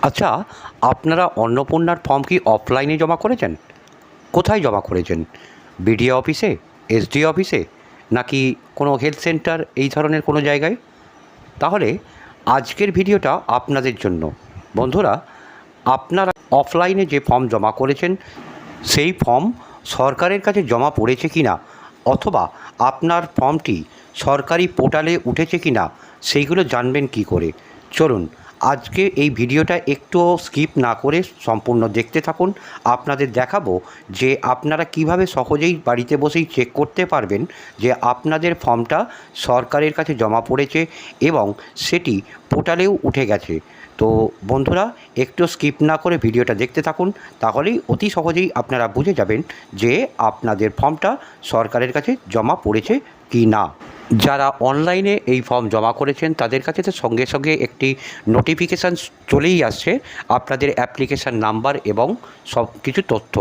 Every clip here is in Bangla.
আচ্ছা, আপনারা অন্নপূর্ণার ফর্ম কি অফলাইনে জমা করেছেন? কোথায় জমা করেছেন? বিডিও অফিসে, এসডি অফিসে, নাকি কোনো হেলথ সেন্টার এই ধরনের কোনো জায়গায়? তাহলে আজকের ভিডিওটা আপনাদের জন্য। বন্ধুরা, আপনারা অফলাইনে যে ফর্ম জমা করেছেন সেই ফর্ম সরকারের কাছে জমা পড়েছে কি না, অথবা আপনার ফর্মটি সরকারি পোর্টালে উঠেছে কি না, সেইগুলো জানবেন কি করে? চলুন আজকে এই ভিডিওটা একটুও স্কিপ না করে সম্পূর্ণ দেখতে থাকুন। আপনাদের দেখাবো যে আপনারা কিভাবে সহজেই বাড়িতে বসেই চেক করতে পারবেন যে আপনাদের ফর্মটা সরকারের কাছে জমা পড়েছে এবং সেটি পোর্টালেও উঠে গেছে। তো বন্ধুরা, একটু স্কিপ না করে ভিডিওটা দেখতে থাকুন, তাহলেই অতি সহজেই আপনারা বুঝে যাবেন যে আপনাদের ফর্মটা সরকারের কাছে জমা পড়েছে কি না। যারা অনলাইনে এই ফর্ম জমা করেছেন তাদের কাছে তো সঙ্গে সঙ্গে একটি নোটিফিকেশান চলেই আসছে আপনাদের অ্যাপ্লিকেশান নাম্বার এবং সব কিছু তথ্য।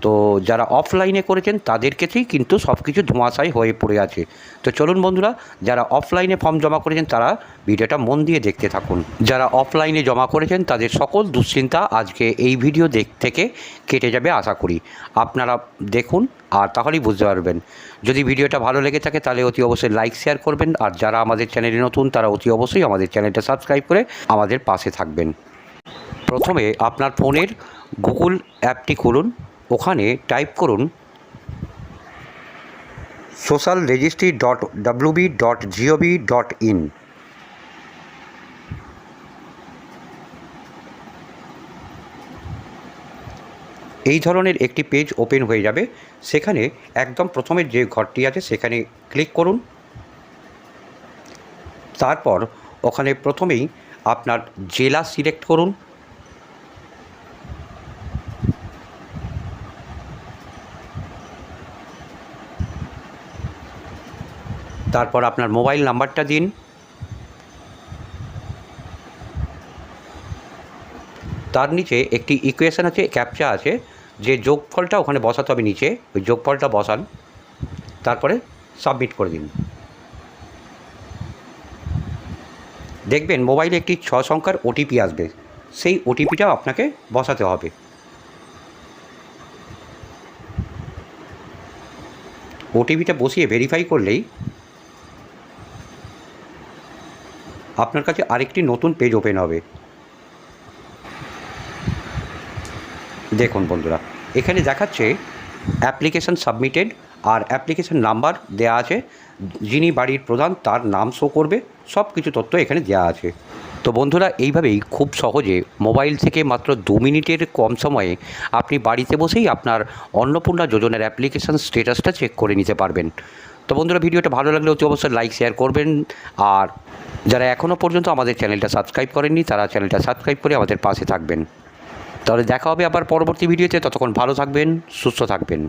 তো যারা অফলাইনে করেছেন তাদের কাছেই কিন্তু সব কিছু ধোঁয়াশায় হয়ে পড়ে আছে। তো চলুন বন্ধুরা, যারা অফলাইনে ফর্ম জমা করেছেন তারা ভিডিওটা মন দিয়ে দেখতে থাকুন। যারা অফলাইনে জমা করেছেন তাদের সকল দুশ্চিন্তা আজকে এই ভিডিও থেকে কেটে যাবে আশা করি। আপনারা দেখুন আর তাহলেই বুঝতে পারবেন। যদি ভিডিওটা ভালো লেগে থাকে তাহলে অতি অবশ্যই লাইক শেয়ার করবেন, আর যারা আমাদের চ্যানেলে নতুন তারা অতি অবশ্যই আমাদের চ্যানেলটা সাবস্ক্রাইব করে আমাদের পাশে থাকবেন। প্রথমে আপনার ফোনের গুগল অ্যাপটি খুলুন, ওখানে টাইপ করুন socialregistry.wb.gov.in। এই ধরনের একটি পেজ ওপেন হয়ে যাবে। সেখানে একদম প্রথমে যে ঘরটি আছে সেখানে ক্লিক করুন। তারপর ওখানে প্রথমেই আপনার জেলা সিলেক্ট করুন। তারপর আপনার মোবাইল নাম্বারটা দিন। তার নিচে একটি ইকুয়েশান আছে, ক্যাপচা আছে, যে যোগফলটা ওখানে বসাতে হবে নিচে, ওই যোগফলটা বসান, তারপরে সাবমিট করে দিন। দেখবেন মোবাইলে একটি 6 সংখ্যার ওটিপি আসবে, সেই ওটিপিটাও আপনাকে বসাতে হবে। ওটিপিটা বসিয়ে ভেরিফাই করলেই আপনার কাছে আরেকটি নতুন পেজ ওপেন হবে। দেখুন বন্ধুরা, এখানে দেখাচ্ছে অ্যাপ্লিকেশান সাবমিটেড, আর অ্যাপ্লিকেশান নাম্বার দেওয়া আছে, যিনি বাড়ির প্রধান তার নাম শো করবে, সব কিছু তথ্য এখানে দেওয়া আছে। তো বন্ধুরা, এইভাবেই খুব সহজে মোবাইল থেকে মাত্র 2 মিনিটের কম সময়ে আপনি বাড়িতে বসেই আপনার অন্নপূর্ণা যোজনার অ্যাপ্লিকেশান স্ট্যাটাসটা চেক করে নিতে পারবেন। তো বন্ধুরা, ভিডিওটা ভালো লাগলে অতি অবশ্যই লাইক শেয়ার করবেন, আর যারা এখনও পর্যন্ত আমাদের চ্যানেলটা সাবস্ক্রাইব করেননি তারা চ্যানেলটা সাবস্ক্রাইব করে আমাদের পাশে থাকবেন। তাহলে দেখা হবে আবার পরবর্তী ভিডিওতে। ততক্ষণ ভালো থাকবেন, সুস্থ থাকবেন।